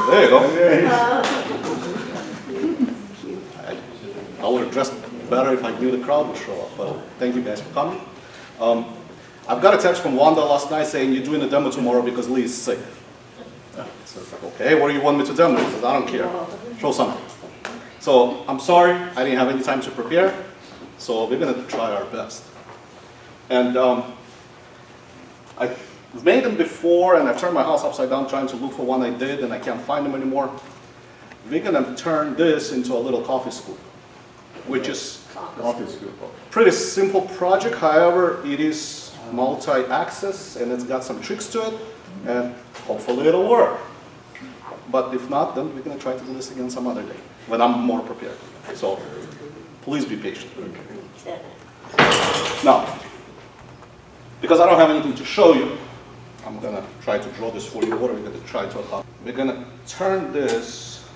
There you go. I would have dressed better if I knew the crowd would show up, but thank you guys for coming. I've got a text from Wanda last night saying you're doing a demo tomorrow because Lee is sick. So it's like, okay, what do you want me to demo? He says, I don't care. Show something. So I'm sorry, I didn't have any time to prepare, so we're going to try our best. And I've made them before, and I've turned my house upside down trying to look for one I did, and I can't find them anymore. We're going to turn this into a little coffee scoop, which is pretty simple project. However, it is multi-axis, and it's got some tricks to it, and hopefully it'll work. But if not, then we're going to try to do this again some other day, when I'm more prepared. So please be patient. Now, because I don't have anything to show you, I'm going to try to draw this for you. What are we going to try to accomplish? We're going to turn this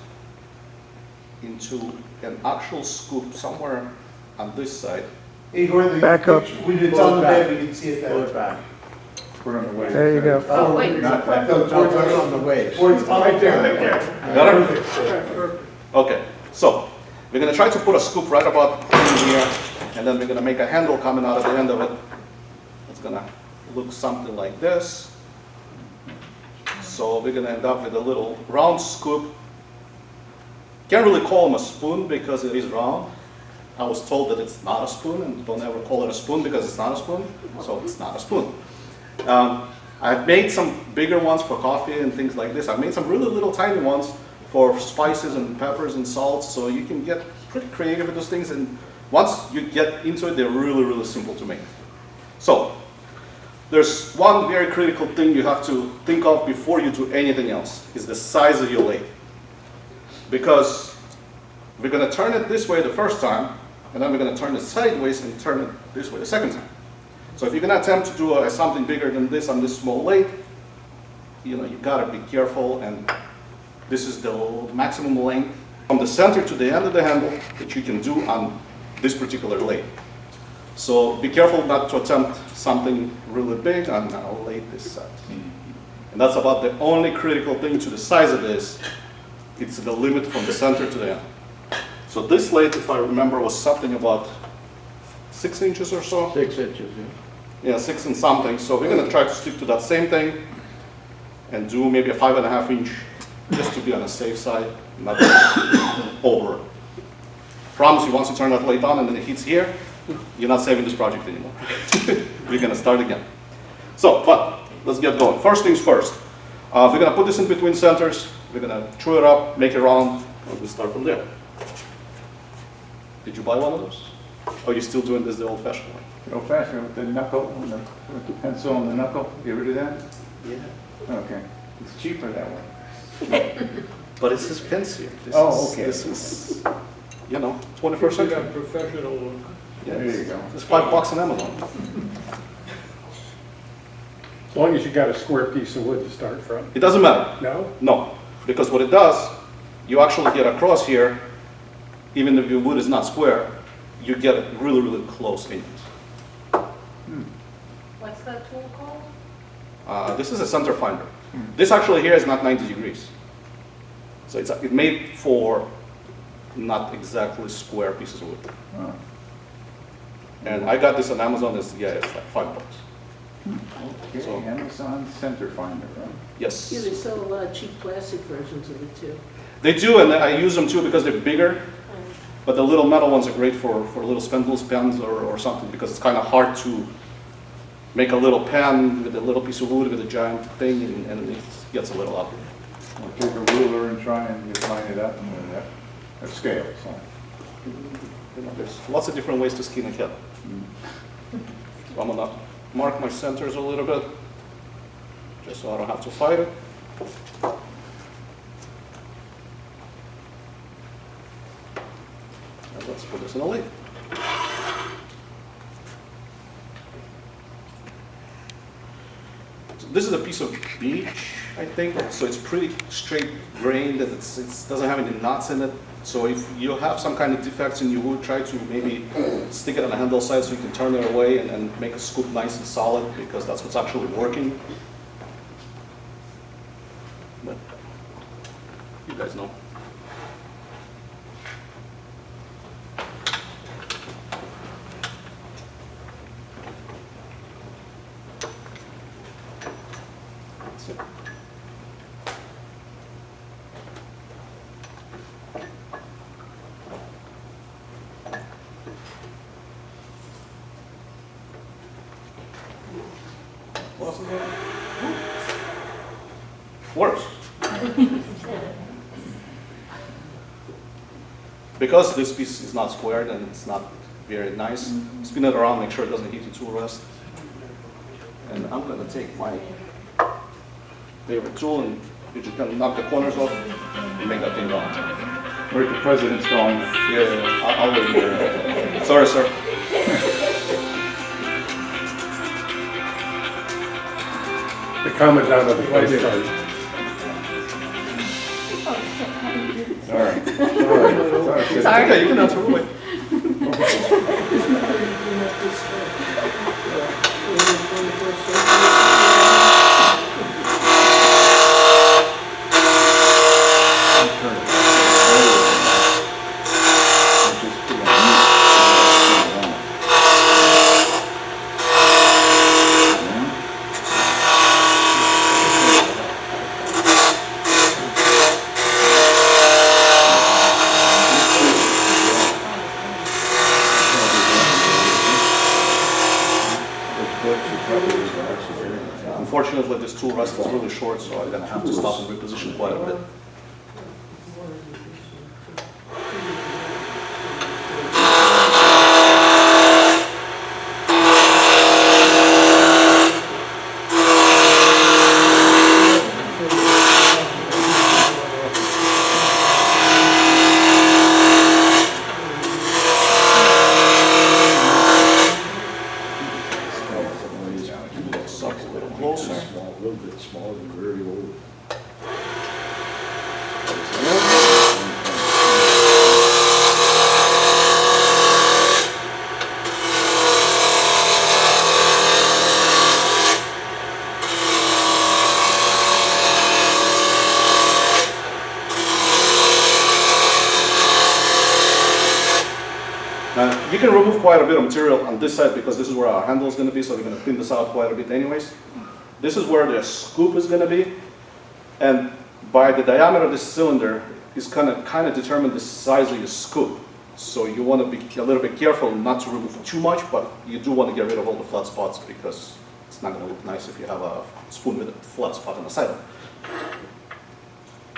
into an actual scoop somewhere on this side. Igor, back up. We did tell them that we didn't see it Pull it there. back. Put it on the waves. There you go. Oh, wait. Not back. No, No, towards put it us. on the waves. Towards, right there. Got it? Okay, so we're going to try to put a scoop right about in here, and then we're going to make a handle coming out of the end of it. It's going to look something like this. So we're going to end up with a little round scoop. Can't really call them a spoon because it is round. I was told that it's not a spoon, and don't ever call it a spoon because it's not a spoon, so it's not a spoon. I've made some bigger ones for coffee and things like this. I've made some really little tiny ones for spices and peppers and salts, so you can get pretty creative with those things, and once you get into it, they're really, really simple to make. So, there's one very critical thing you have to think of before you do anything else, is the size of your lathe. Because we're going to turn it this way the first time, and then we're going to turn it sideways and turn it this way the second time. So if you're going to attempt to do something bigger than this on this small lathe, you've got to be careful, and this is the maximum length from the center to the end of the handle that you can do on this particular lathe. So be careful not to attempt something really big on a lathe this size. And that's about the only critical thing to the size of this. It's the limit from the center to the end. So this lathe, if I remember, was something about 6 inches or so. 6 inches, yeah. Yeah, 6 and something. So we're going to try to stick to that same thing and do maybe a 5.5 inch, just to be on the safe side, not over. Promise you, once you turn that lathe on and then it hits here, you're not saving this project anymore. We're going to start again. So, but let's get going. First things first. We're going to put this in between centers. We're going to chew it up, make it round, and we'll start from there. Did you buy one of those? Or are you still doing this the old-fashioned way? Old fashioned with the knuckle, with the pencil on the knuckle. Get rid of that? Yeah. Okay. It's cheaper that way. But this is fancier. Okay. This is, 21st century. Professional look. Yes. There you go. It's $5 on Amazon. As long as you got a square piece of wood to start from. It doesn't matter. No? No, because what it does, you actually get across here, even if your wood is not square, you get it really, really close in it. What's that tool called? This is a center finder. This actually here is not 90 degrees. So it's made for not exactly square pieces of wood. Oh. And I got this on Amazon, it's like $5. Okay, So- Amazon Center Finder, right? Yes. Yeah, they sell a lot of cheap plastic versions of it too. They do, and I use them too because they're bigger. But the little metal ones are great for little spindles, pens, or something, because it's kind of hard to make a little pen with a little piece of wood with a giant thing, and it gets a little ugly. We'll take a ruler and try and just line it up and a scale. So. There's lots of different ways to skin a cat. So I'm gonna mark my centers a little bit, just so I don't have to fight it. And let's put this in a lid. So this is a piece of beech, I think. So it's pretty straight grained, and it doesn't have any knots in it. So if you have some kind of defects in your wood, try to maybe stick it on the handle side so you can turn it away and make a scoop nice and solid, because that's what's actually working. But possible. Worse. Because this piece is not squared and it's not very nice, spin it around, make sure it doesn't hit your tool rest. And I'm going to take my favorite tool and you just kind of knock the corners off and make that thing go. Where's the president's going? Yeah, I'll wait here. Sorry, sir. The commandant of the Coast Guard. Sorry. It's okay, you can answer. Wait. Unfortunately, this tool rest is really short, so I'm going to have to stop and reposition quite a bit. Suck a little closer. A little bit smaller than very old. Now, you can remove quite a bit of material on this side because this is where our handle is going to be, so we're going to clean this out quite a bit anyways. This is where the scoop is going to be, and by the diameter of this cylinder is going to kind of determine the size of your scoop. So you want to be a little bit careful not to remove too much, but you do want to get rid of all the flat spots because it's not going to look nice if you have a spoon with a flat spot on the side of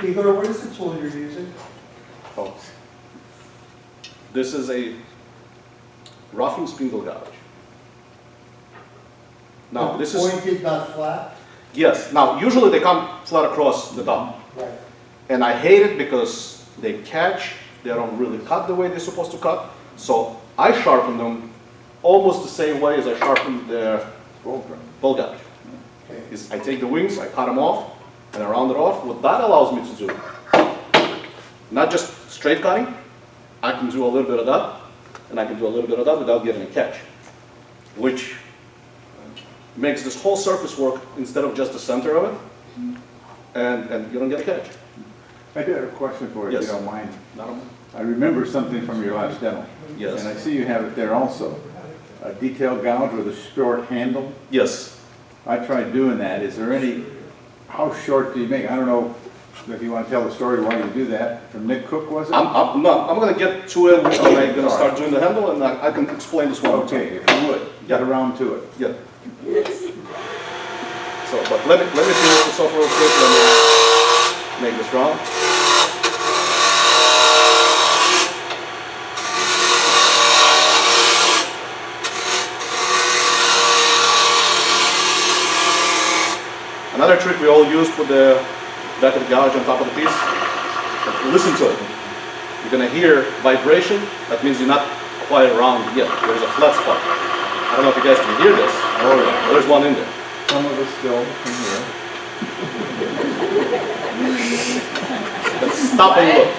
it. Igor, what is the tool you're using? Oh. This is a roughing spindle gouge. Now, this is, Pointed, not flat? yes, now usually they come flat across the top. Right. And I hate it because they catch, they don't really cut the way they're supposed to cut. So I sharpen them almost the same way as I sharpen the bowl gouge. Okay. Is I take the wings, I cut them off, and I round it off. What that allows me to do, not just straight cutting, I can do a little bit of that, and I can do a little bit of that without getting a catch, which makes this whole surface work instead of just the center of it, and you don't get a catch. I do have a question for you, if Yes. you don't mind. Not a- I remember something from your last demo. Yes. And I see you have it there also. A detail gouge with a short handle. Yes. I tried doing that. Is there any, how short do you make? I don't know if you want to tell the story why you do that. From Nick Cook, was it? I'm going to get to it when I'm going to start doing the handle, and I can explain this one more Okay, time. if you would, get Yeah. around to it. Yeah. So, but let me finish this off real quick. Let me make this round. Another trick we all use with the back of the gouge on top of the piece. Listen to it. You're going to hear vibration. That means you're not quite round yet. There's a flat spot. I don't know if you guys can hear this. Oh, yeah. There's one in there. Some of us still can hear. Let's stop and look.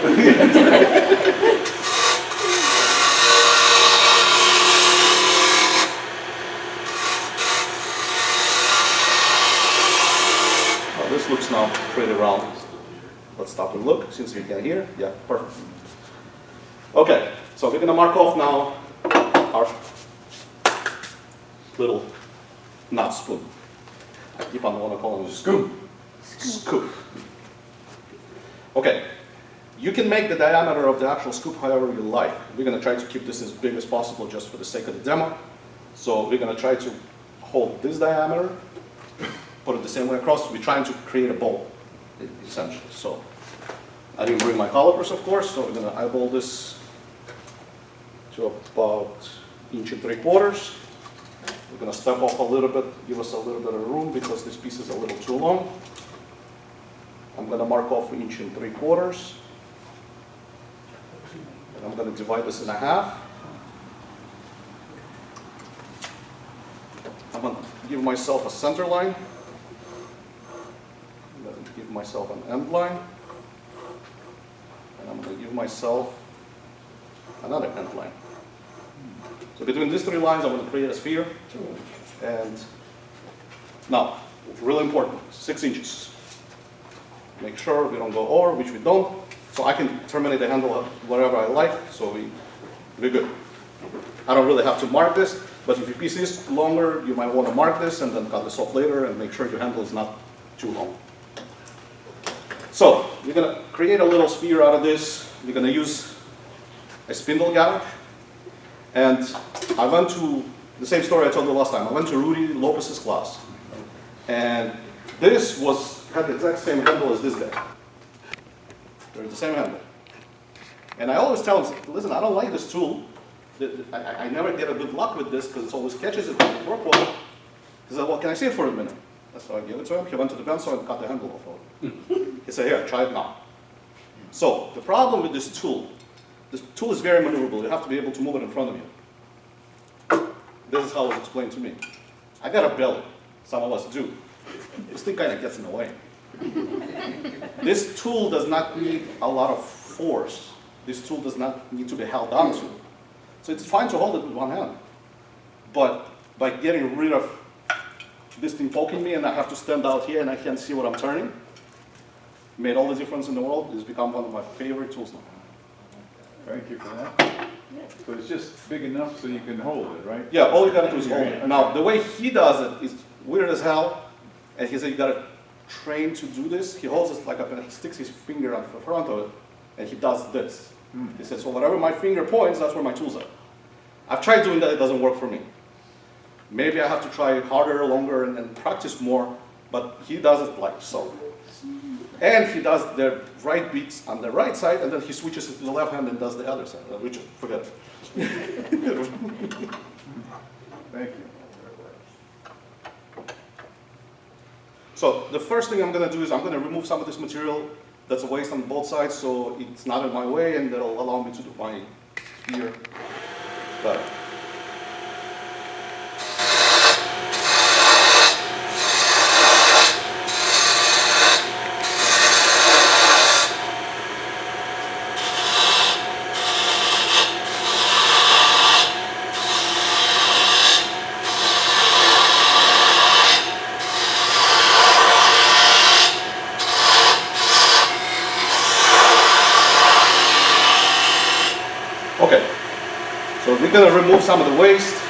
Oh, this looks now pretty round. Let's stop and look, since we can hear. Yeah, perfect. Okay, so we're going to mark off now our little, not spoon. I keep on wanting to call it scoop. Scoop. Okay, you can make the diameter of the actual scoop however you like. We're going to try to keep this as big as possible just for the sake of the demo. So we're going to try to hold this diameter put it the same way across. We're trying to create a bowl, essentially. So I didn't bring my calipers, of course, so we're gonna eyeball this to about 1.75 inches. We're gonna step off a little bit, give us a little bit of room because this piece is a little too long. I'm gonna mark off 1.75 inches. And I'm gonna divide this in half. I'm gonna give myself a center line. I'm going to give myself an end line. And I'm going to give myself another end line. So between these three lines, I'm going to create a sphere. And now, really important, 6 inches. Make sure we don't go over, which we don't. So I can terminate the handle wherever I like, so we're good. I don't really have to mark this, but if your piece is longer, you might want to mark this and then cut this off later and make sure your handle is not too long. So we're going to create a little sphere out of this. We're going to use a spindle gouge. And I went to, the same story I told you last time, I went to Rudy Lopez's class. And this had the exact same handle as this guy. They're the same handle. And I always tell him, listen, I don't like this tool. I never get a good luck with this because it always catches it doesn't work well. He said, well, can I see it for a minute? So I gave it to him. He went to the pencil and cut the handle off of it. He said, here, try it now. So the problem with this tool is very maneuverable. You have to be able to move it in front of you. This is how it was explained to me. I got a belly. Some of us do. This thing kind of gets in the way. This tool does not need a lot of force. This tool does not need to be held onto. So it's fine to hold it with one hand. But by getting rid of this thing poking me and I have to stand out here and I can't see what I'm turning, made all the difference in the world. It's become one of my favorite tools now. Thank you for that. So it's just big enough so you can hold it, right? Yeah, all you gotta do is hold it. Now, the way he does it is weird as hell. And he said you gotta train to do this. He holds it like he sticks his finger on the front of it and he does this. He said, so whatever my finger points, that's where my tools are. I've tried doing that, it doesn't work for me. Maybe I have to try harder, longer, and practice more, but he does it like so. And he does the right beats on the right side, and then he switches it to the left hand and does the other side, which, forget it. Thank you. So the first thing I'm going to do is I'm going to remove some of this material that's a waste on both sides, so it's not in my way, and that'll allow me to do my sphere better. Okay, so we're going to remove some of the waste. Some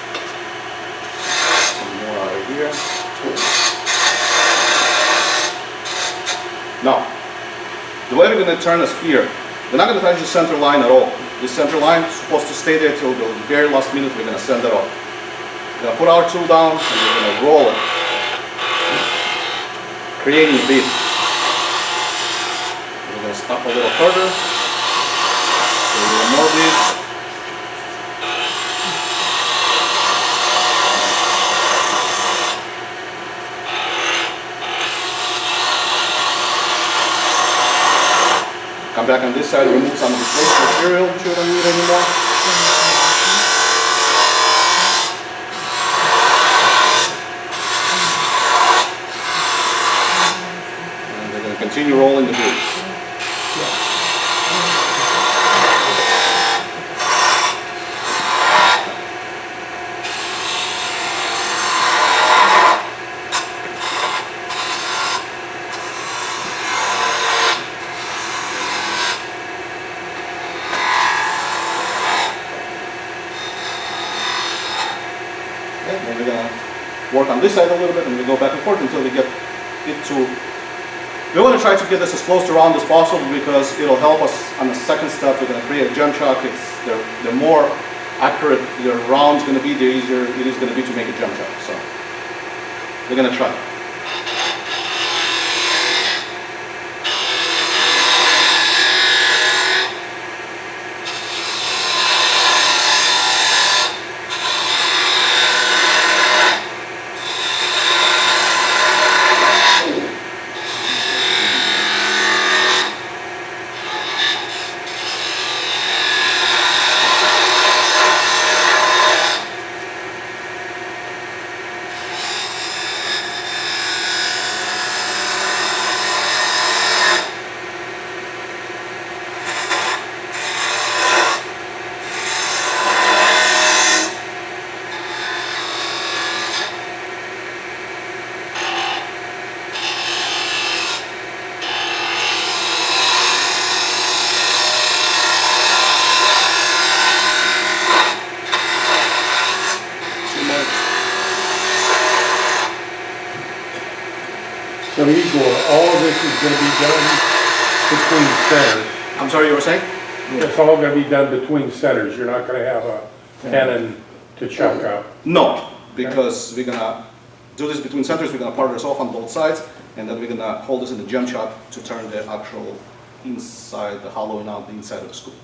more out of here. Now, the way we're going to turn a sphere, we're not going to touch the center line at all. This center line is supposed to stay there till the very last minute. We're going to send it off. We're going to put our tool down and we're going to roll it, creating a bead. We're going to stop a little further. So a little more beads. Come back on this side, remove some of this waste material which you don't need anymore. And we're going to continue rolling the bead. Then we're going to work on this side a little bit and we go back and forth until we get it to, we want to try to get this as close to round as possible because it'll help us on the second step. We're going to create a jump shot. The more accurate your round's going to be, the easier it is going to be to make a jump shot. So we're going to try. Igor, all of this is gonna be done between centers. I'm sorry, you were saying? It's all gonna be done between centers. You're not gonna have a cannon to chuck up. No, because we're gonna do this between centers, we're gonna part this off on both sides, and then we're gonna hold this in the gem shot to turn the actual inside, the hollowing out the inside of the scoop.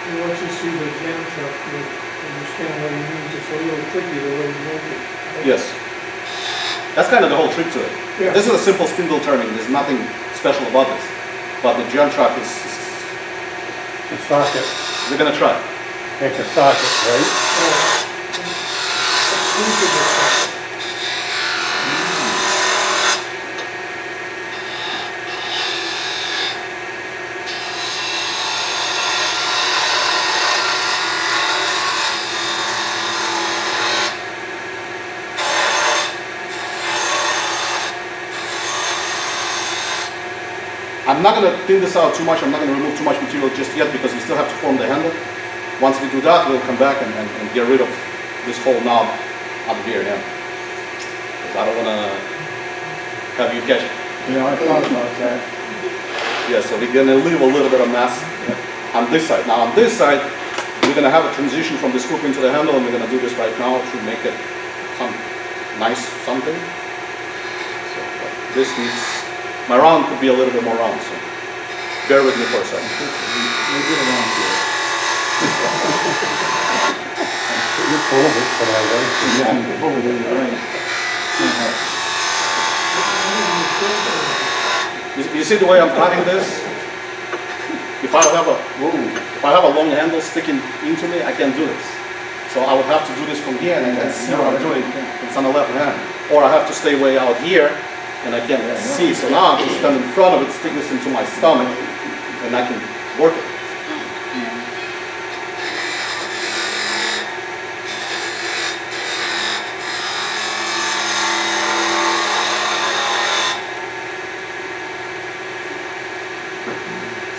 And once you see the jam shop, you understand what he means. It's a little tricky the way you make it. Yes. That's kind of the whole trick to it. Yeah. This is a simple spindle turning, there's nothing special about this. But the gem shot is, The socket, we're gonna try. make a socket, right? I'm not gonna thin this out too much, I'm not gonna remove too much material just yet because we still have to form the handle. Once we do that, we'll come back and get rid of this whole knob up here, yeah. Because I don't wanna have you catch it. I thought about that. Yeah, so we're gonna leave a little bit of mess on this side. Now on this side, we're gonna have a transition from the scoop into the handle, and we're gonna do this right now to make it some nice something. So but this needs, my round could be a little bit more round, so bear with me for a second. We'll get around to it. You're full of it, but I like it. Yeah, before we do the rain. You see the way I'm cutting this? If I have a long handle sticking into me, I can't do this. So I would have to do this from here, and I can see what I'm doing. It's on the left hand. Or I have to stay way out here, and I can't see. So now I can stand in front of it, stick this into my stomach, and I can work it.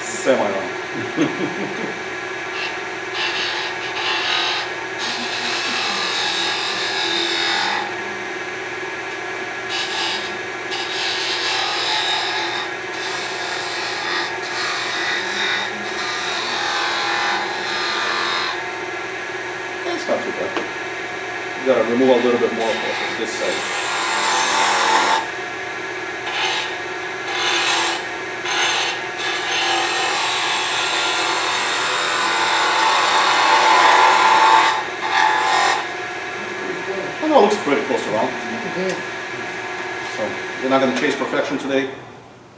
Semi-round. That's not too bad. You gotta remove a little bit more of this side. I know it looks pretty close around. So we're not gonna chase perfection today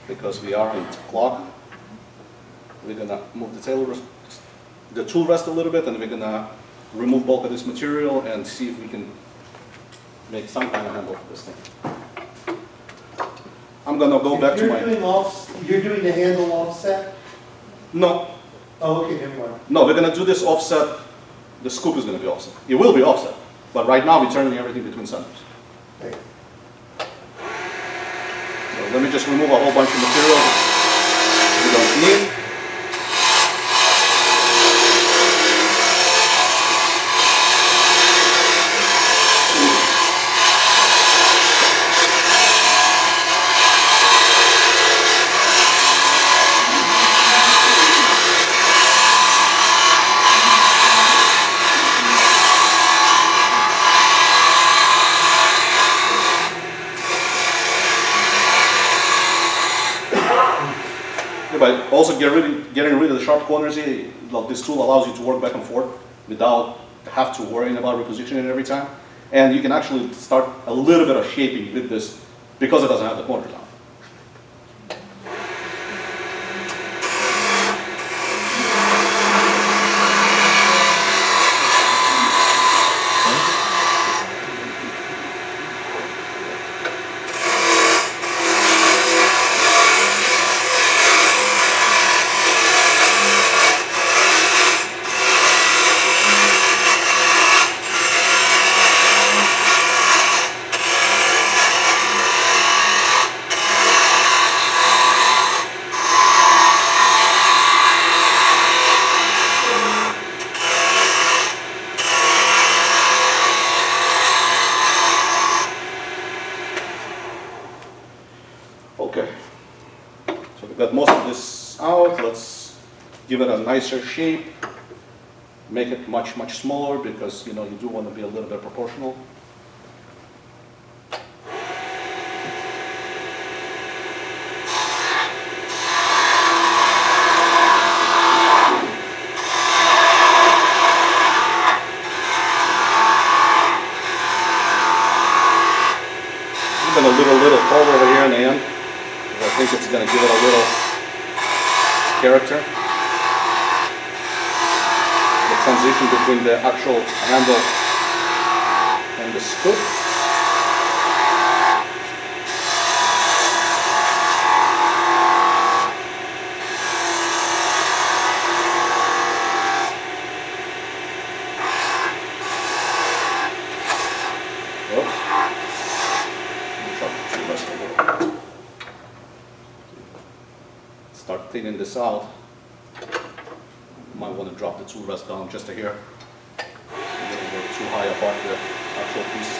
because we are on clock. We're gonna move the tail rest, the tool rest a little bit, and we're gonna remove bulk of this material and see if we can make some kind of handle for this thing. I'm gonna go back to You're my, doing the handle offset? no, Oh, okay, never mind. no, we're gonna do this offset, the scoop is gonna be offset. It will be offset, but right now we're turning everything between centers. Okay. So let me just remove a whole bunch of material we don't need. But also getting rid of the sharp corners here, like this tool allows you to work back and forth without have to worrying about repositioning every time. And you can actually start a little bit of shaping with this because it doesn't have the corners on. got most of this out. Let's give it a nicer shape. Make it much, much smaller because, you know, you do want to be a little bit proportional. Even a little hole over here in the end, because I think it's going to give it a little character. The transition between the actual handle and the scoop. Start thinning this out. Might want to drop the tool rest down just a hair. We're too high apart the actual piece.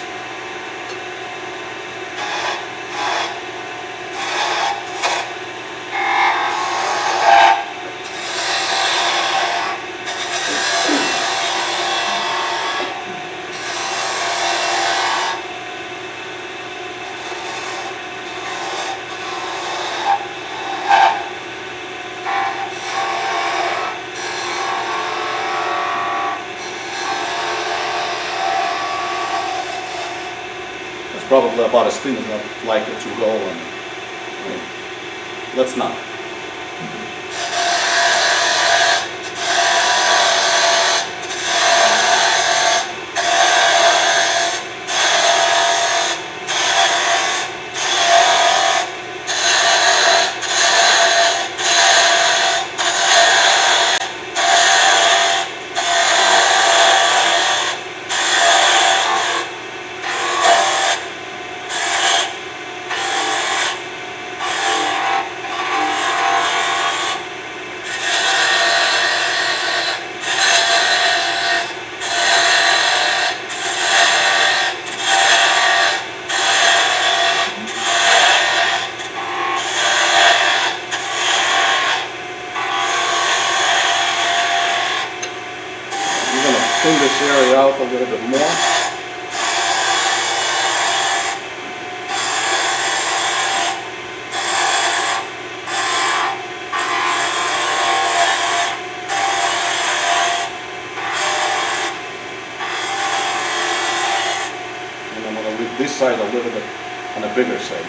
Probably about as thin as I'd like it to go, and let's not. Thin this area out a little bit more. And I'm going to leave this side a little bit on a bigger side.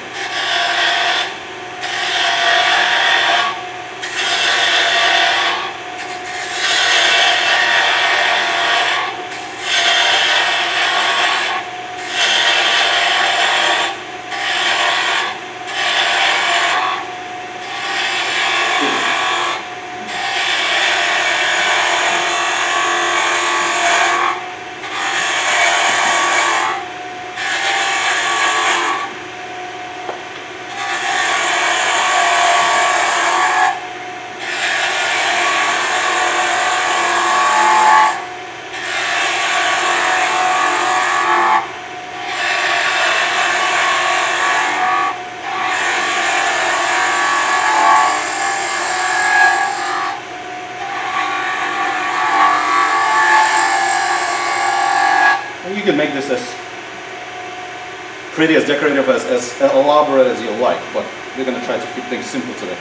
You can make this as pretty, as decorative, as elaborate as you like, but we're going to try to keep things simple today.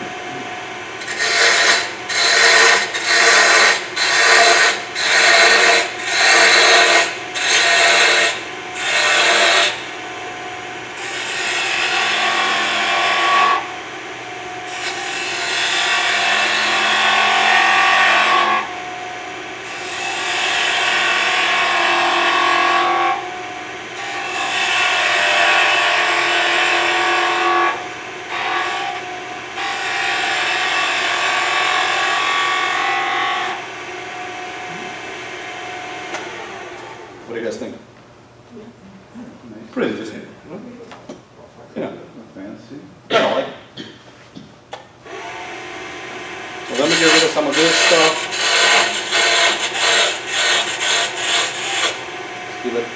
What do you guys think? Pretty decent. Yeah, Fancy. kind of like. So let me get rid of some of this stuff. Let's give it.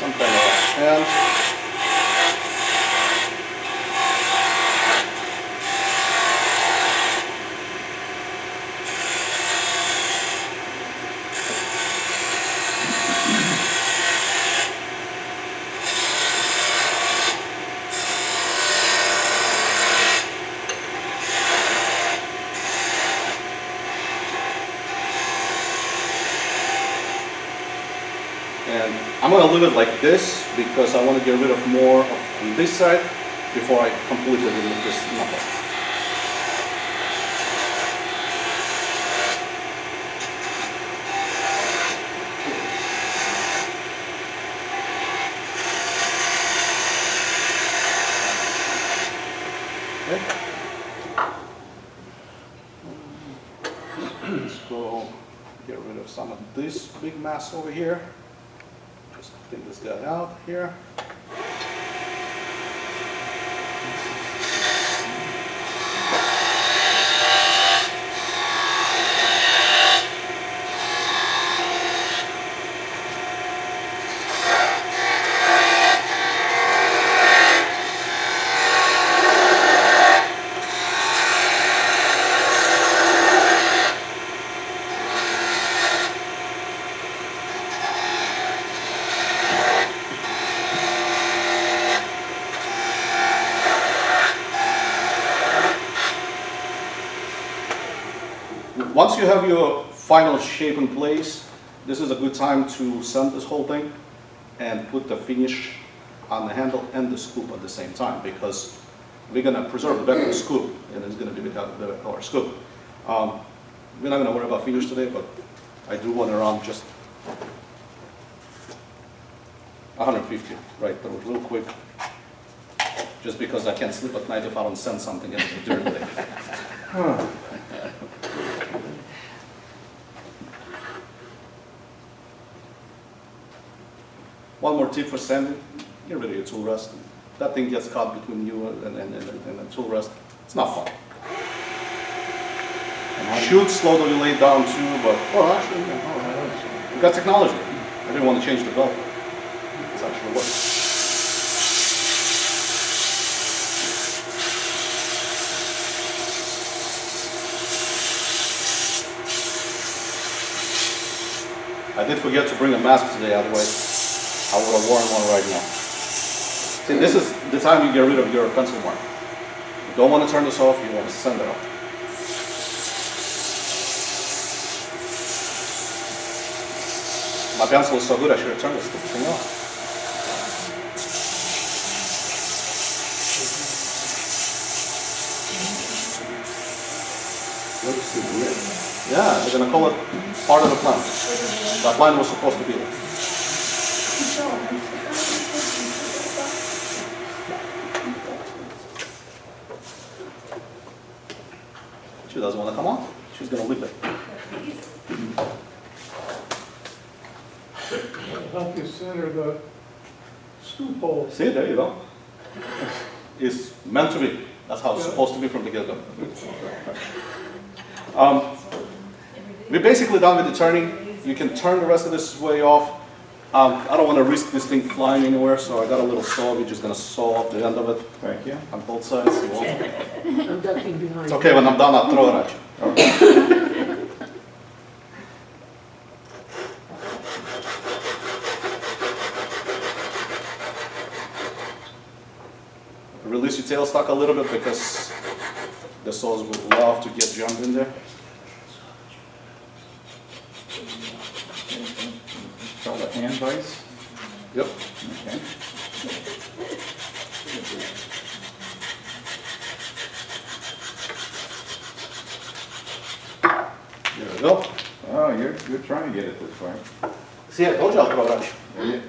Some kind of hand. And I'm gonna leave it like this because I want to get rid of more on this side before I completely remove this knuckle. Let's go get rid of some of this big mass over here. Just clean this guy out here. Once you have your final shape in place, this is a good time to sand this whole thing and put the finish on the handle and the scoop at the same time, because we're going to preserve the back of the scoop, and it's going to be our scoop. We're not going to worry about finish today, but I do want to run just 150 right through real quick, just because I can't sleep at night if I don't send something in during the day. One more tip for sanding, get rid of your tool rest. That thing gets caught between you and the tool rest. It's not fun. Should slow the delay down too, but Well, actually, no, we've got technology. I didn't want to change the belt. It's actually works. I did forget to bring a mask today, otherwise I would have worn one right now. See, this is the time you get rid of your pencil mark. You don't want to turn this off, you want to send it off. My pencil is so good, I should have turned this thing off. what's the grid? Yeah, they're going to call it part of the plan. That line was supposed to be there. She doesn't want to come on. She's going to leave it. Help you center the scoop hole. See, there you go. It's meant to be. That's how it's supposed to be from the get-go. We're basically done with the turning. You can turn the rest of this way off. I don't want to risk this thing flying anywhere, so I got a little saw. We're just going to saw off the end of it. Thank you. On both sides. I'm ducking behind. It's okay, when I'm done, I'll throw it at you. Release your tailstock a little bit because the saws would love to get jammed in there. It's called a hand vise. Yep. Okay. There we go. Oh, you're trying to get it this far. See, I told you I'll throw it at you.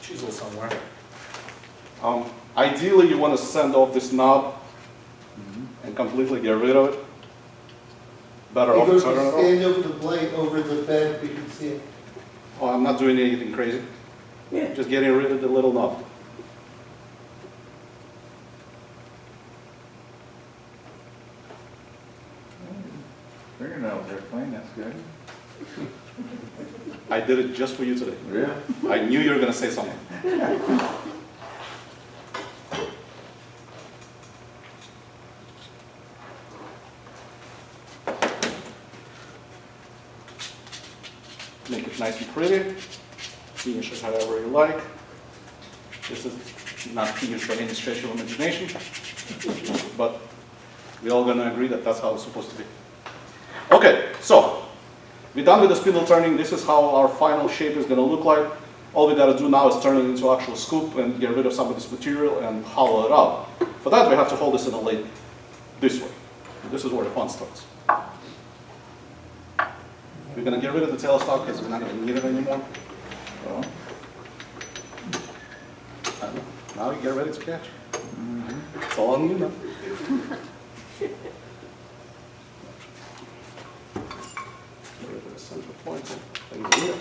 Chisel somewhere. Ideally, you want to sand off this knob and completely get rid of it. Better You off go turning it off. stand over the blade, over the bed, we can see it. Oh, I'm not doing anything crazy. Yeah. Just getting rid of the little knob. Fingernails are clean, that's good. I did it just for you today. Yeah. I knew you were going to say something. Make it nice and pretty. Finish it however you like. This is not finished by any stretch of imagination, but We all gonna agree that that's how it's supposed to be. Okay, so we're done with the spindle turning. This is how our final shape is gonna look like. All we gotta do now is turn it into actual scoop and get rid of some of this material and hollow it out. For that, we have to hold this in a lathe this way. This is where the fun starts. We're gonna get rid of the tailstock because we're not gonna need it anymore. So, now you get ready to catch. It's all on you now. Get rid of the center point and things here.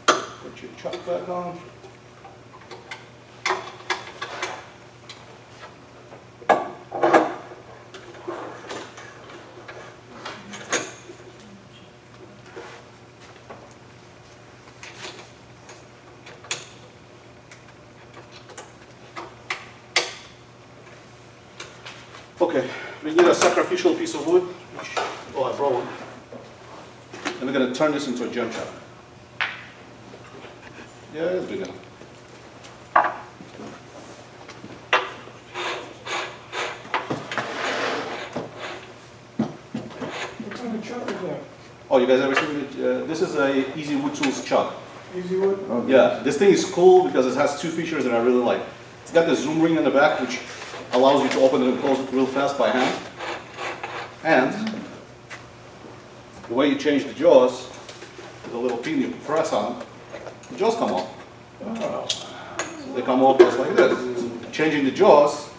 Put your chuck back on. Okay, we need a sacrificial piece of wood. Oh, I brought one. And we're going to turn this into a jump shot. Yeah, it's big enough. What kind of chuck is that? Oh, you guys ever seen it? This is a Easy Wood Tools chuck. Easy wood? Oh, Yeah, this thing is cool because it has two features that I really like. It's got the zoom ring in the back, which allows you to open it and close it real fast by hand. And the way you change the jaws, with a little pin you press on, the jaws come off. So they come off just like this. Changing the jaws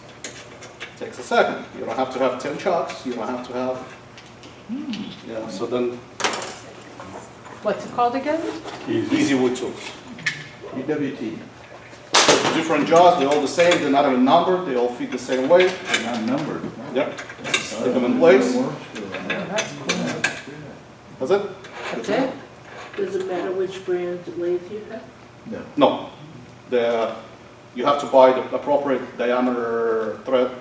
takes a second. You don't have to have 10 chucks. You don't have to have, yeah, so then What's it called again? Easy Wood Tools. EWT, Different jaws, they're all the same, they're not even numbered, they all feed the same way. not numbered. Yep. Stick them in place. That's cool. That's it? That's it? Does it matter which brand lathe you have? No. You have to buy the appropriate diameter thread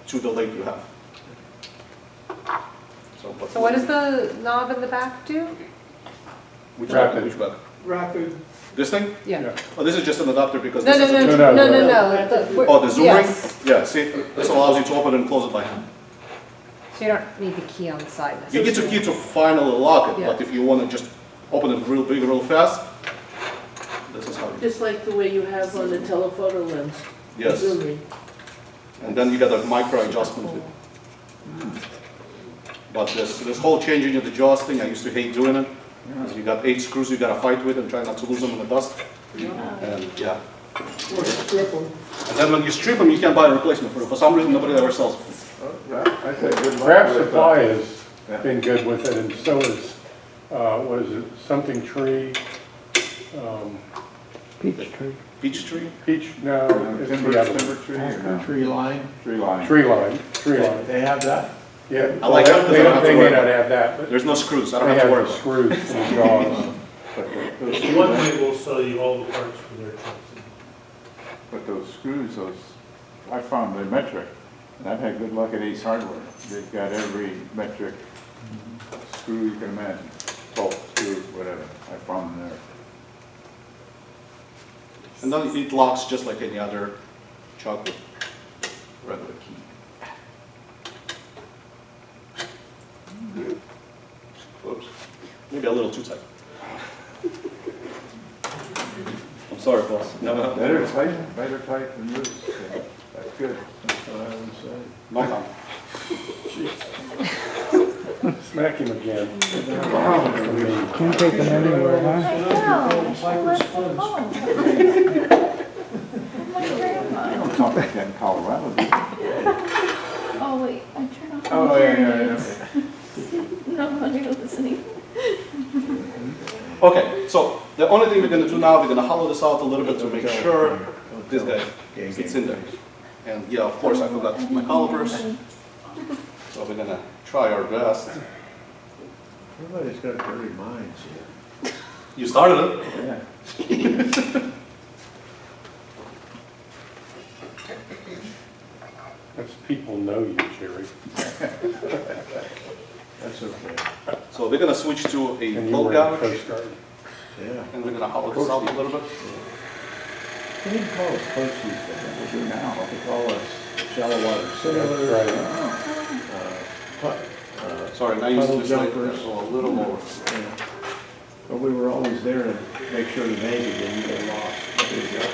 to the lathe you have. So what does the knob in the back do? Which Rapid. Which back? Rapid. This thing? Yeah. Oh, this is just an adapter because No, this no, is no, a... no, No, no, no, no. Oh, the zoom ring? Yes. Yeah, see, this allows you to open and close it by hand. So you don't need the key on the side. You get the key to finally lock it, Yeah. but if you want to just open it real big, real fast, this is how you do it. Just like the way you have on the telephoto lens. Yes. Zoom ring. And then you get a micro adjustment with it. But this whole changing of the jaws thing, I used to hate doing it. Because you got 8 screws you gotta fight with and try not to lose them in the dust. And yeah. Or strip them. And then when you strip them, you can't buy a replacement for it. For some reason, nobody ever sells them. I say good luck Craft with, Supply has yeah. been good with it, and so is, what is it, something tree? Peach tree. Peach tree? Peach, no, it's timber, the other timber one. tree or no? Tree line. Tree line. Tree line. They have that? Yeah. I like that because I don't have to They worry may not about it. have that, but There's no screws, I don't they have to have worry the about it. screws and the jaws. One way will sell you all the parts for their trucks. But those screws, I found they're metric. And I've had good luck at Ace Hardware. They've got every metric screw you can imagine. Bolt, screws, whatever. I found them there. And then it locks just like any other chuck with regular key. Whoops. Maybe a little too tight. I'm sorry, boss. No, Better tight than loose. Yeah, that's good. That's what I would say. no comment. Smack him again. Can't take them anywhere, huh? You don't talk like that in Colorado, do you? Oh, wait, I turned off. Oh, yeah. No, I'm not even listening. Okay, so the only thing we're going to do now, we're going to hollow this out a little bit to make sure this guy fits in there. And yeah, of course, I forgot my calipers. So we're going to try our best. Everybody's got dirty minds here. You started it. Yeah. That's people know you, Jerry. That's okay. So we're going to switch to a And you pull were in the gouge. Coast Guard. Yeah. And we're gonna hollow this out a little bit. They didn't call us posties, We'll do now. they call us shallow water That's sailors, right. Sorry, now you puddle just like jumpers. a little lower. Yeah. But we were always there to make sure the Navy didn't get lost. There you go.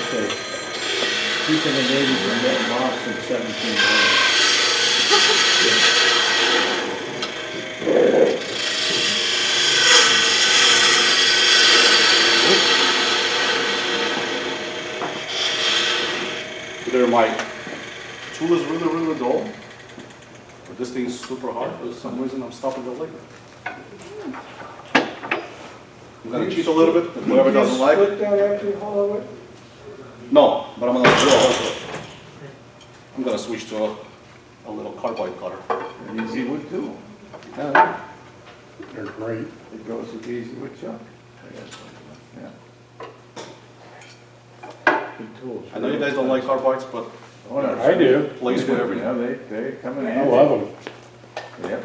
Okay. Keeping the Navy from getting lost in 1700. Either my tool is really, really dull, or this thing is super hard. For some reason, I'm stopping the liquor. I'm gonna cheat a little bit, but whoever doesn't like it. Split that after you hollow it? No, but I'm gonna do a hole to it. I'm gonna switch to a little carbide cutter. An easy wood tool. Yeah. They're great. It goes with the easy wood chuck. Yeah. Good tools. I know you guys don't like carbides, but Oh, no, I do. place for everything. Yeah, they come in I handy. love them. Yep.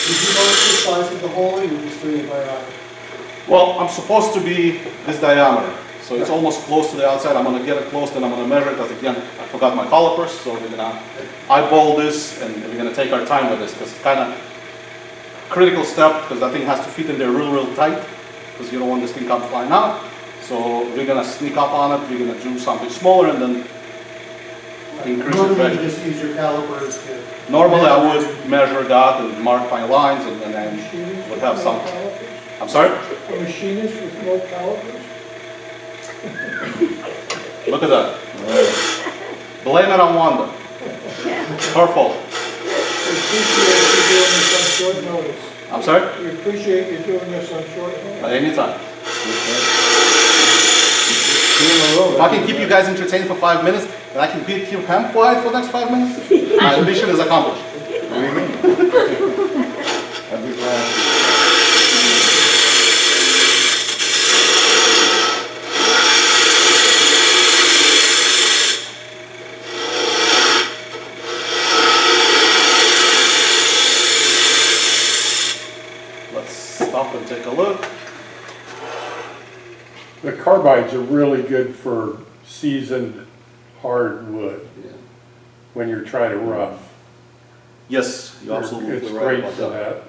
Did you notice the size of the hole, or you just doing it by eye? Well, I'm supposed to be this diameter, so it's almost close to the outside. I'm gonna get it close, then I'm gonna measure it, because again, I forgot my calipers, so we're gonna eyeball this, and we're gonna take our time with this, because it's kind of critical step, because that thing has to fit in there real, real tight, because you don't want this thing come flying out. So we're gonna sneak up on it, we're gonna do something smaller, and then increase it Normally, back. you just use your calipers to. Normally, I would measure that and mark my lines, and then Machinist would have with some, no calipers? I'm sorry? A machinist with no calipers? Look at that. Blame it on Wanda. Her fault. We appreciate you doing this on short notice. I'm sorry? We appreciate you doing this on short notice. Anytime. If I can keep you guys entertained for 5 minutes, and I can keep him quiet for the next 5 minutes, my mission is accomplished. What do you mean? I'd be glad to. Let's stop and take a look. The carbides are really good for seasoned hardwood when you're trying to rough. Yes, you're absolutely It's right great about for that. that.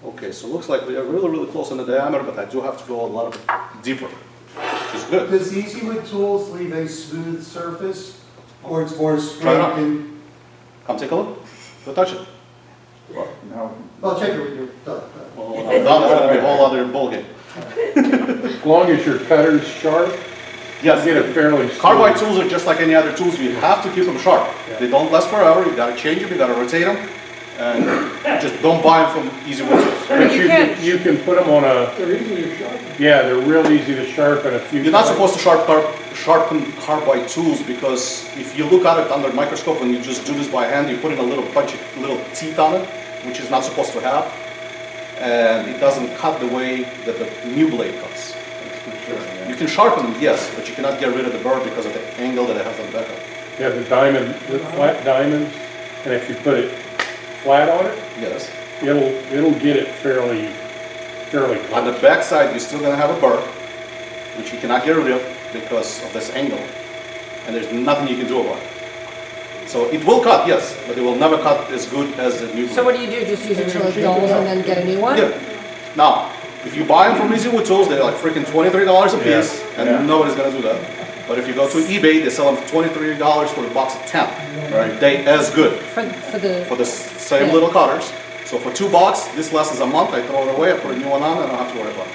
Okay, so it looks like we are really, really close on the diameter, but I do have to go a lot deeper, which is good. Does Easy Wood Tools leave a smooth surface, or it's more Try it straight out. and, Come take a look. Go touch it. Well, now, well, check it when you're done. Well, when I'm done, it's gonna be a whole other ballgame. As long as your cutter's sharp, you Yes, get it fairly carbide smooth. tools are just like any other tools. You have to keep them sharp. Yeah. They don't last forever. You gotta change them, you gotta rotate them, and just don't buy them from Easy Wood Tools. But you can put them on a, They're easy to sharpen. yeah, they're real easy to sharpen a few You're not times. supposed to sharpen carbide tools, because if you look at it under a microscope and you just do this by hand, you put in a little bunch of little teeth on it, which is not supposed to have, and it doesn't cut the way that the new blade cuts. You can sharpen them, yes, but you cannot get rid of the burr because of the angle that it has on the back of it. Yeah, the flat diamonds, and if you put it flat on it, Yes. it'll get it fairly On the close. back side, you're still gonna have a burr, which you cannot get rid of because of this angle, and there's nothing you can do about it. So it will cut, yes, but it will never cut as good as the new blade. So what do you do, just use it till it dulls and then get a new one? Yeah. Now, if you buy them from Easy Wood Tools, they're like freaking $23 a piece, Yeah. and nobody's gonna do that. But if you go to eBay, they sell them for $23 for a box of 10. Right? They as good For the, for the same Yeah. little cutters. So for $2, this lasts a month. I throw it away. I put a new one on, and I don't have to worry about it.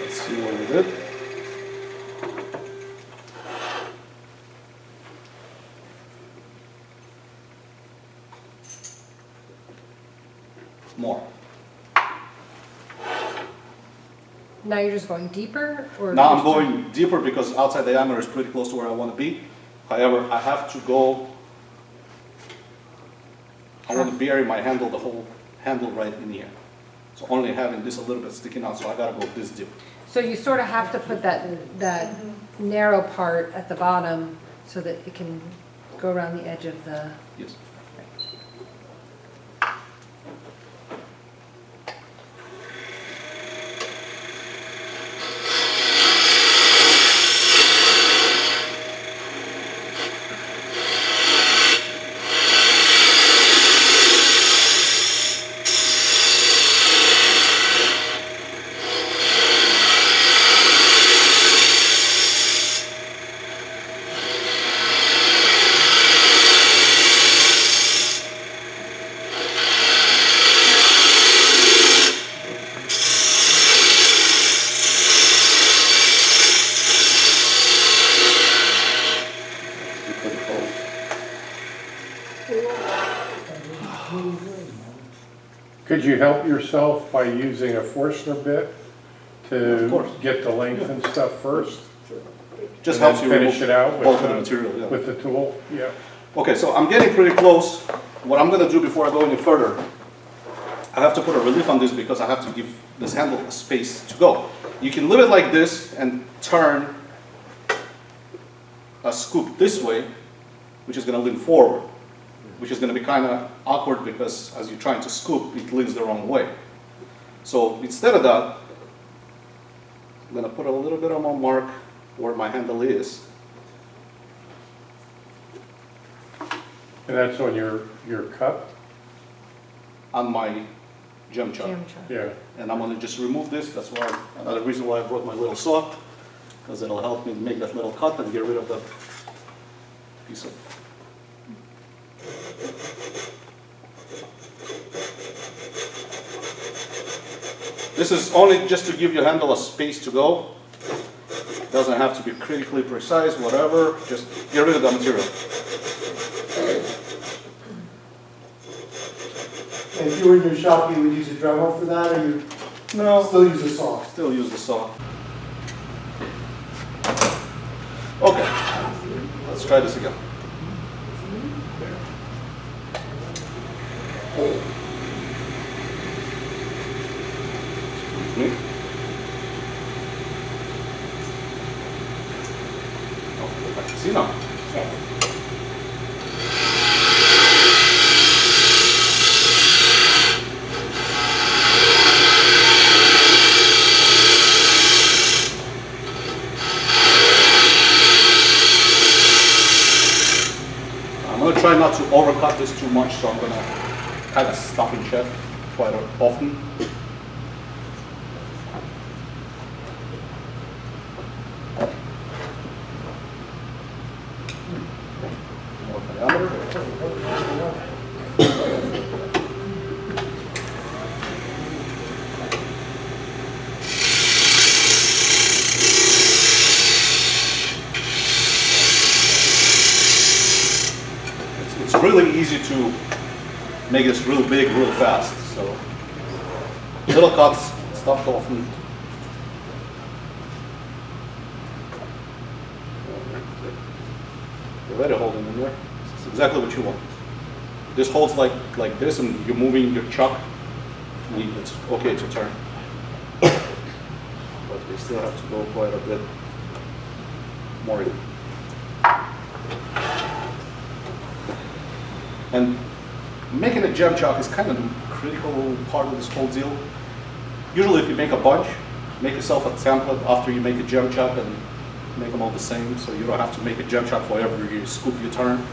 Let's see what we did. More. now you're just going deeper or? Now I'm going deeper because outside diameter is pretty close to where I want to be. However, I have to go, I want to bury my handle, the whole handle right in here. So only having this a little bit sticking out, so I gotta go this deep. So you sort of have to put that narrow part at the bottom so that it can go around the edge of the, Yes. Pretty close. Could you help yourself by using a Forstner bit Of course. to get the length and stuff first? Just And then helps you finish remove it out bulk of with the material, yeah. with the tool? Yeah. Okay, so I'm getting pretty close. What I'm gonna do before I go any further, I have to put a relief on this because I have to give this handle a space to go. You can leave it like this and turn a scoop this way, which is gonna lean forward, which is gonna be kinda awkward because as you're trying to scoop, it leans the wrong way. So instead of that, I'm gonna put a little bit of my mark where my handle is. And that's on your cup? On my gem chuck. jam chuck. Yeah. And I'm gonna just remove this, that's why, another reason why I brought my little saw, because it'll help me make that little cut and get rid of that piece of. This is only just to give your handle a space to go. Doesn't have to be critically precise, whatever, just get rid of the material. And if you were in your shop, you would use a Dremel for that, or you still use a saw? Still use the saw. Okay, let's try this again. Excuse me. Oh, I can see now. I'm going to try not to overcut this too much, so I'm going to kind of stop and check quite often. More diameter. It's really easy to make this real big, real fast. So little cuts, stop often. You're ready holding in there. It's exactly what you want. This holds like this, and you're moving your chuck. It's okay to turn. But They still have to go quite a bit more in. And making a jam chuck is kind of a critical part of this whole deal. Usually if you make a bunch, make yourself a template after you make a jam chuck and make them all the same, so you don't have to make a jam chuck for every scoop you turn.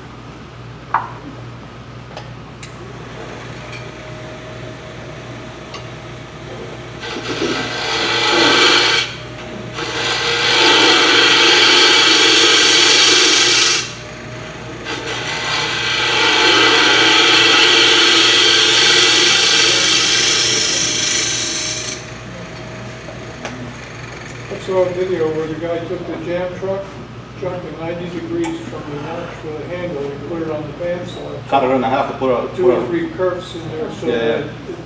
I saw a video where the guy took the jam truck, jumped it 90 degrees from the notch for the handle and put it on the bandsaw. Cut it in half to put Two or a three curves in there so Yeah, that yeah. it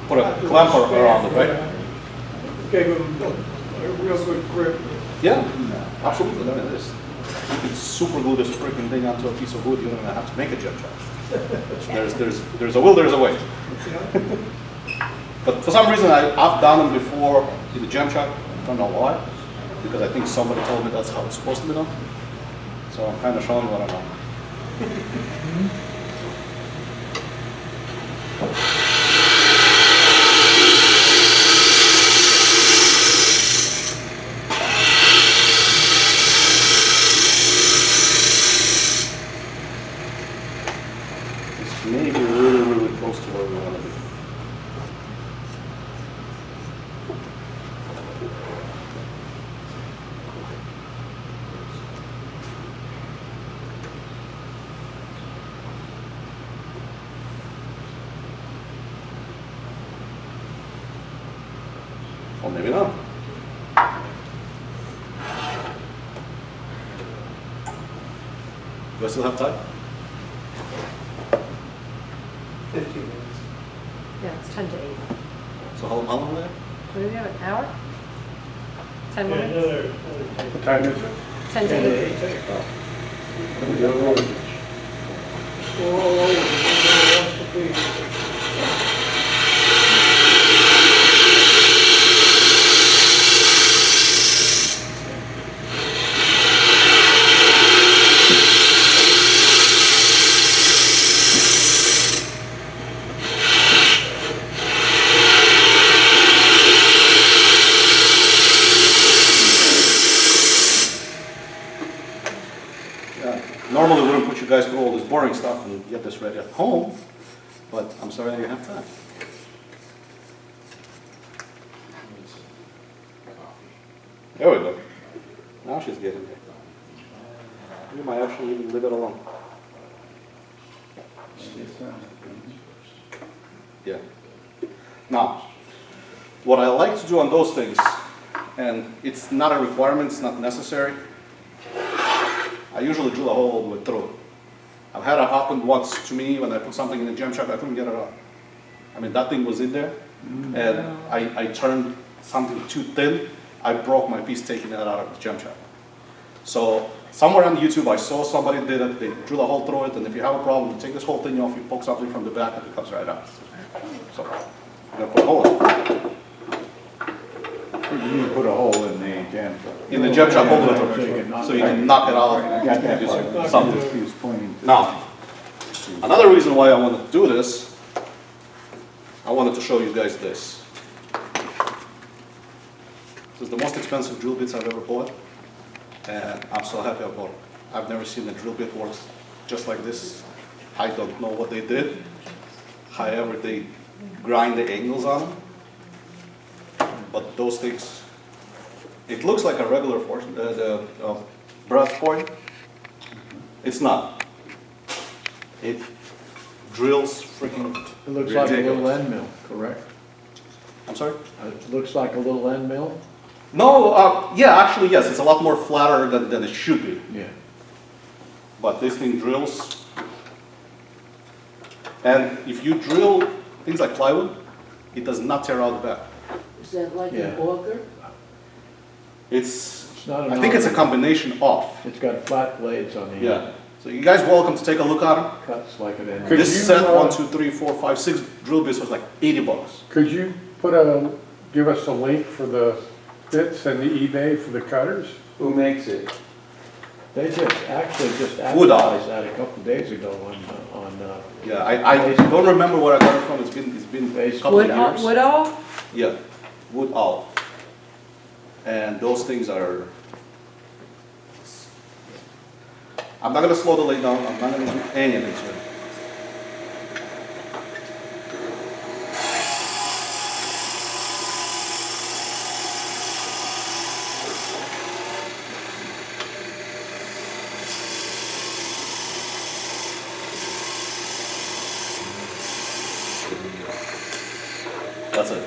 Put a clamp around it, right? Yeah. Gave him a real good grip. Yeah, absolutely. I mean, this. You can super glue this freaking thing onto a piece of wood. You don't even have to make a jam chuck. There's a will, there's a way. Yeah. But for some reason, I've done them before in the jam chuck. I don't know why, because I think somebody told me that's how it's supposed to be done. So I'm kind of showing what I know. This may be really, really close to where we want to be. Or maybe not. Do I still have time? 15 minutes. Yeah, it's 10 to 8. So how long are we there? What do we have, an hour? 10 Yeah, minutes? another What time is it? 10 to 8. We're all over. Nobody wants to be. Normally, we wouldn't put you guys through all this boring stuff and get this ready at home, but I'm sorry that you have time. There we go. Now she's getting there. You might actually even leave it alone. Yeah. Now, what I like to do on those things, and it's not a requirement, it's not necessary, I usually drill a hole all the way through. I've had it happen once to me when I put something in the jam chuck, I couldn't get it out. I mean, that thing was in there, and I turned something too thin, I broke my piece taking that out of the jam chuck. So, somewhere on YouTube I saw somebody did it, they drill a hole through it, and if you have a problem, you take this whole thing off, you poke something from the back, and it comes right out. So, I'm gonna put a hole in. You need to put a hole in the jam truck. In the jam chuck, hold it So you can knock so you can knock it out. I got that Use part. something. He was pointing to- Now, another reason why I wanted to do this, I wanted to show you guys this. This is the most expensive drill bits I've ever bought, and I'm so happy I bought it. I've never seen a drill bit work just like this. I don't know what they did, however they grind the angles on them, but those things, it looks like a regular brass point. It's not. It drills freaking It looks like a little ridiculous. end mill, correct? I'm sorry? It looks like a little end mill? No, yeah, actually, yes, it's a lot more flatter than it should be. Yeah. But this thing drills. And if you drill things like plywood, it does not tear out the back. Is that like Yeah. an auger? It's, It's not an I think it's a auger. combination of. It's got flat blades on the end. Yeah. So you guys welcome to take a look at them. Cuts like an end. Could This you, set, 1, 2, 3, 4, 5, 6 drill bits was like $80. Could you give us a link for the bits and the eBay for the cutters? Who makes it? They just Wood owl. advertised that a couple of days ago on Yeah, I don't remember where I got it from. It's been a couple of years. Woodall? Yeah, wood owl. And those things are. I'm not gonna slow the lay down. I'm not gonna do anything to it. That's it.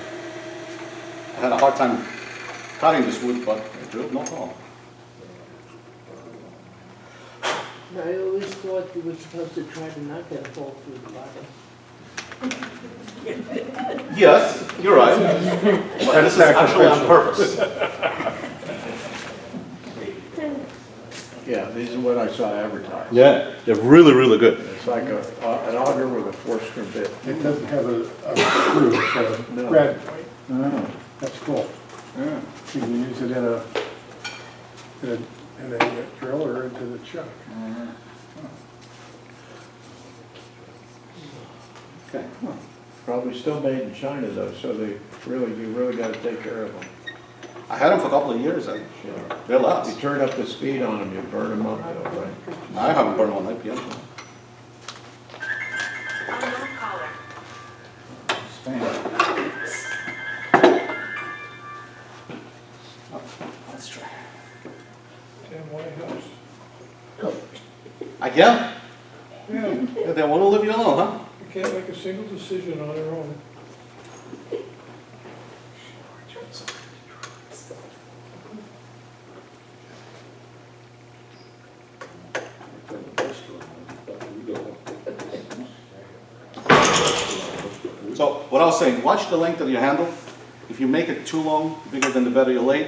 I had a hard time cutting this wood, but I drilled no problem. I always thought you were supposed to try to not get a hole through the bottom. Yes, you're right. But this is actually on purpose. yeah, these are what I saw advertised. Yeah, they're really, really good. It's like an auger with a 4-screw bit. It doesn't have a screw, so No. thread. Oh, That's cool. yeah. You can use it in a drill or into the chuck. Okay. Probably still made in China though, so you really gotta take care of them. I had them for a couple of years and Yeah. they You last. turn up the speed on them, you burn them up though, right? I haven't burned one IPM. Let's try. Damn White House. Again? Yeah, Yeah, they want to leave you alone, huh? you can't make a single decision on their own. So what I was saying, watch the length of your handle. If you make it too long, bigger than the better your lathe,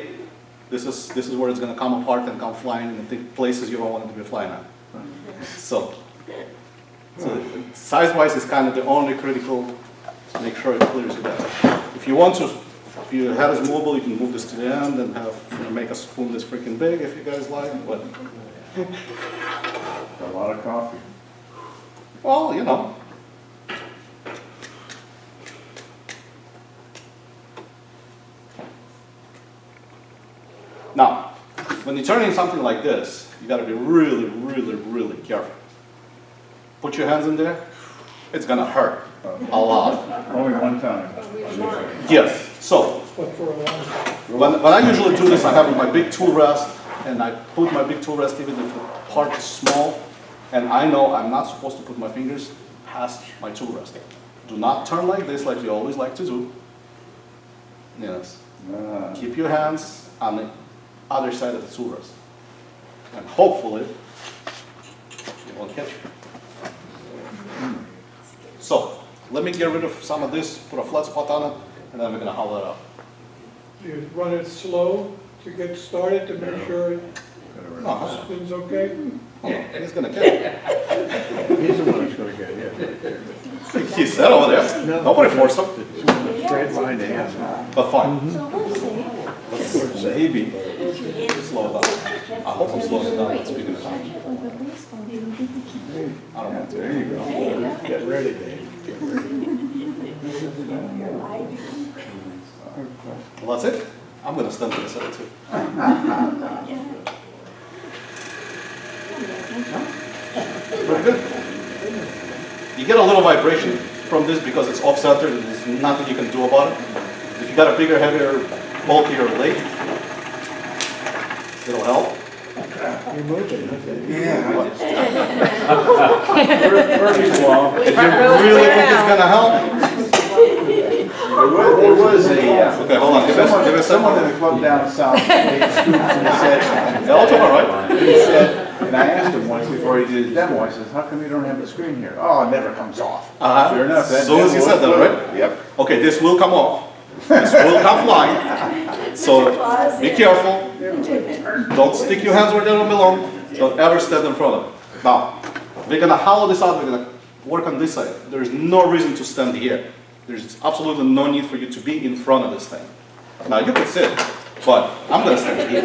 this is where it's going to come apart and come flying in the places you don't want it to be flying at. So size-wise is kind of the only critical, to make sure it clears it out. If you want to, if your head is movable, you can move this to the end and have make a spoon this freaking big if you guys like. But A lot of coffee. well, you know. Now, when you're turning something like this, you got to be really, really, really careful. Put your hands in there. It's gonna hurt a lot. Only one time. Yes. So But for a long time. when I usually do this, I have my big tool rest, and I put my big tool rest even if the part is small, and I know I'm not supposed to put my fingers past my tool rest. Do not turn like this, like we always like to do. Yes. Keep your hands on the other side of the tool rest, and hopefully it won't catch you. So let me get rid of some of this, put a flat spot on it, and then we're gonna haul it out. You run it slow to get started to make sure it Uh-huh. spins okay. Oh, he's gonna catch it. He's the one who's gonna get hit. He said over there. Nobody forced him, Straight line to him. but fine. So let's see. Let's maybe slow it down. I hope I'm slowing it down. Speaking of time, Like a baseball. I don't know. There you go. Get ready, Dave. Get ready. Well, that's it. I'm gonna stand to the side too. Very good. You get a little vibration from this because it's off-center and there's nothing you can do about it. If you got a bigger, heavier, bulkier lathe, it'll help. You're moving, okay? First of all, If you really think it's gonna help, there was a, okay, hold on. Give us someone in someone. the club down south made scoops and he said, Hello, all right. he said, and I asked him once before he did his demo, I said, how come you don't have the screen here? Oh, it never comes off. Sure enough. As soon as you said that, right? Yep. Okay, this will come off. This will come flying. So be careful. Don't stick your hands where they don't belong. Don't ever step in front of it. Now, we're gonna hollow this out. We're gonna work on this side. There is no reason to stand here. There's absolutely no need for you to be in front of this thing. Now you can sit. But I'm gonna stand here.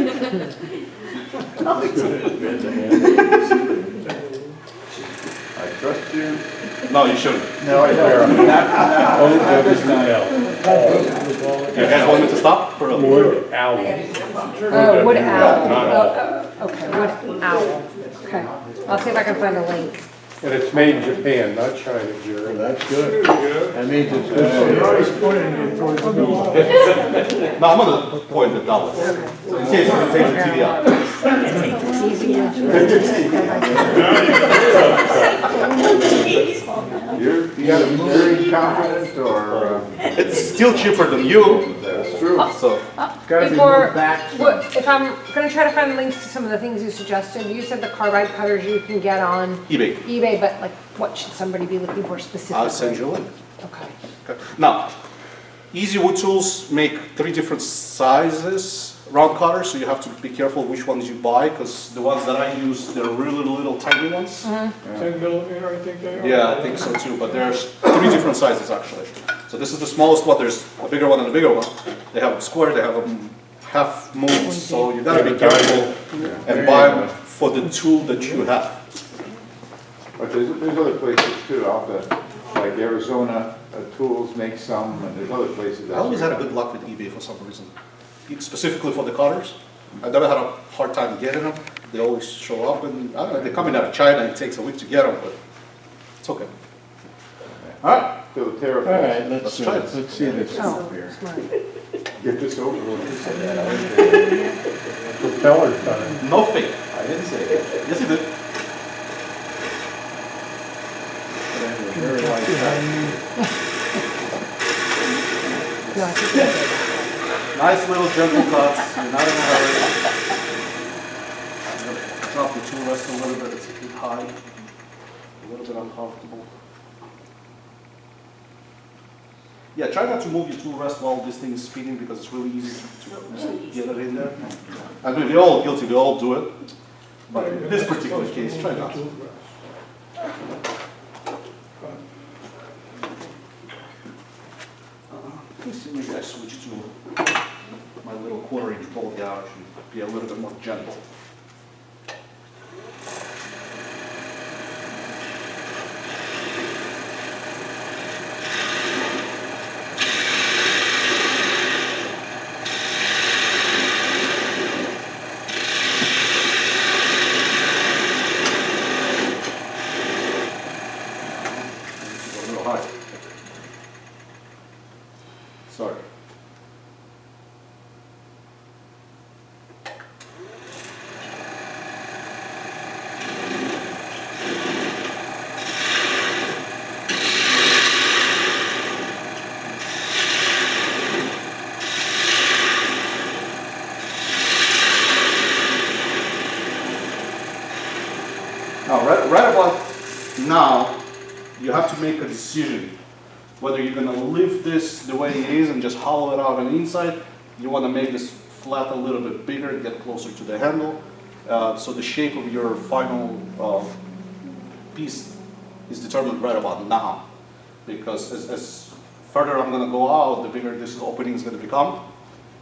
I trust you. No, you shouldn't. No, I don't. Not this time. You guys want me to stop? For real? Wood owl. Oh, wood owl. Okay, wood owl. Okay, I'll see if I can find a link. And it's made in Japan, not China, Jerry. That's good. That means it's good for You're you. always pointing it towards the wall. No, I'm gonna point it down. So in case you take the TV out. It's easy enough. You're very confident or, It's still cheaper than you. that's true. So, Gotta be Igor, moved back. if I'm gonna try to find links to some of the things you suggested, you said the carbide cutters you can get on eBay. eBay, but like, what should somebody be looking for specifically? I'll send you a link. Okay. Okay. Now, Easy Wood Tools make 3 different sizes round cutters, so you have to be careful which ones you buy, because the ones that I use, they're really little tiny ones. 10 millimeter, I think they are. Yeah, I think so too, but there's 3 different sizes actually. So this is the smallest one, there's a bigger one and a bigger one. They have them square, they have them half moved, so you gotta be careful and buy them for the tool that you have. But there's other places too, out there, like Arizona Tools makes some, and there's other places. I always had a good luck with eBay for some reason, specifically for the cutters. I never had a hard time getting them. They always show up, and I don't know, they come in out of China. It takes a week to get them, but it's okay. All right, Still All terrible. right, Let's try it. let's see this Oh, up here. smart. Get this over with. Propeller cutter. no fake. I didn't say it. Yes, you did. Very light touch. No, I think that's it. Nice little gentle cuts. You're not in a hurry. Drop the tool rest a little bit. It's a bit high, a little bit uncomfortable. Yeah, try not to move your tool rest while this thing is spinning because it's really easy to get it in there. I mean, we're all guilty. We all do it. But in this particular case, try not to. Maybe I switch to my little 1/4-inch bolt gouge and be a little bit more gentle. A little high. Sorry. Now, right about now, you have to make a decision whether you're gonna leave this the way it is and just hollow it out on the inside. You wanna make this flat a little bit bigger and get closer to the handle. So the shape of your final piece is determined right about now. Because as further I'm gonna go out, the bigger this opening is gonna become,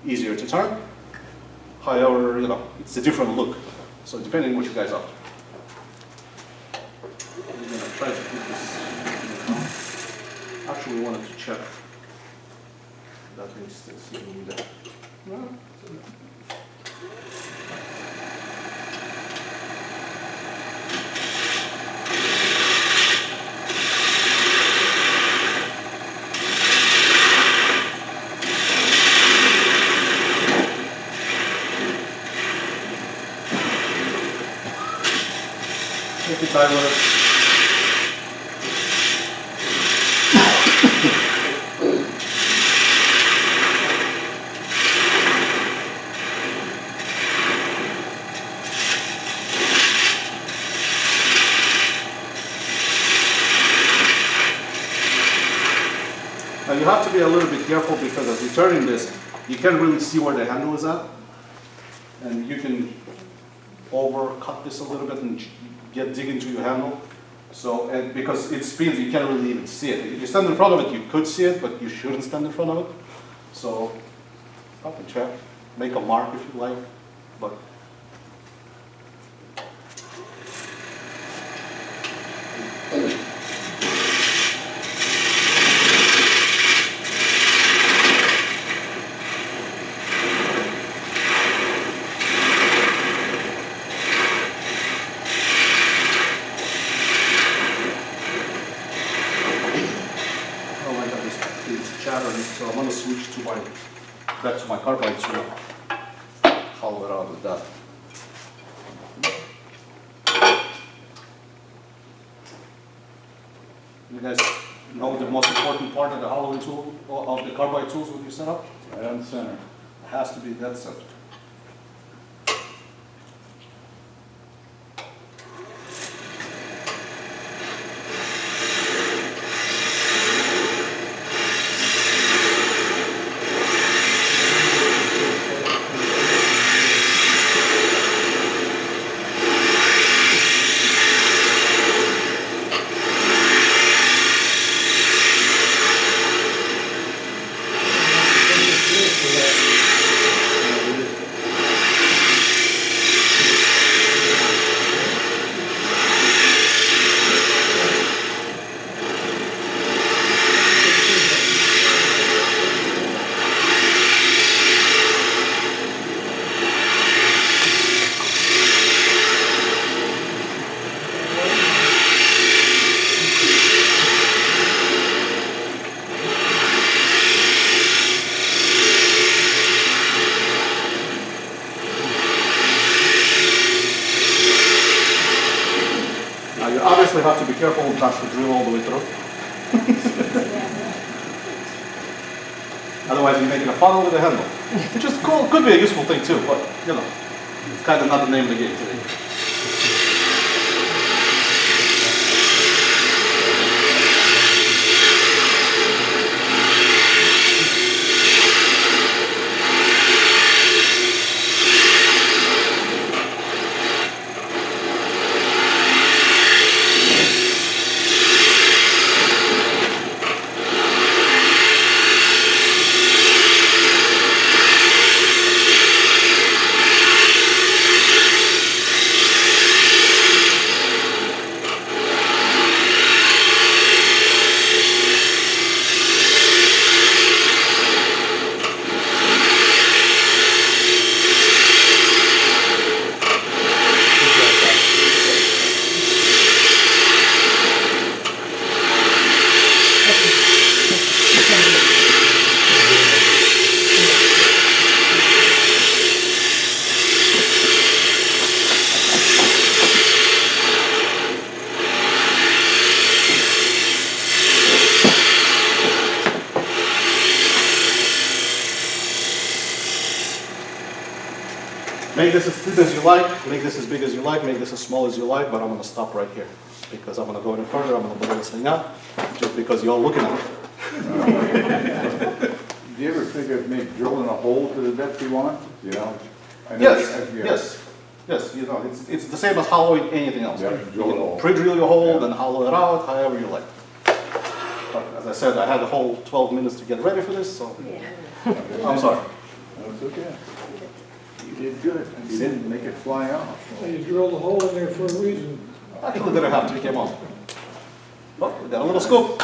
easier to turn. However, you know, it's a different look. So depending on what you guys are. I'm gonna try to put this. Actually, we wanted to check that thing still sitting there. Take your time with it. Now you have to be a little bit careful because as you're turning this, you can't really see where the handle is at. And you can overcut this a little bit and dig into your handle. So, and because it spins, you can't really even see it. If you stand in front of it, you could see it, but you shouldn't stand in front of it. So, stop and check. make a mark if you like, but oh my God, it's chattering, so I'm gonna switch to back to my carbide to hollow it out with that. You guys know the most important part of the hollowing tool, of the carbide tools when you set up? Right on the center. It has to be dead center. Now you obviously have to be careful not to drill all the way through. Otherwise you're making a funnel with a handle, which is cool, could be a useful thing too, but you know, it's kind of not the name of the game today. Make this as thin as you like, make this as big as you like, make this as small as you like, but I'm gonna stop right here. Because I'm gonna go any further, I'm gonna blow this thing out, just because you're all looking at it. Do you ever think of maybe drilling a hole to the depth you want, you know? I know Yes, yeah. yes, you know, it's the same as hollowing anything else. Yeah, drill a hole. Pre-drill your hole, Yeah. then hollow it out, however you like. But as I said, I had a whole 12 minutes to get ready for this, so I'm sorry. That's okay. You did good. You didn't make it fly off. Well, you drilled a hole in there for a reason. Actually, didn't have to, it came off. Oh, we got a little scoop.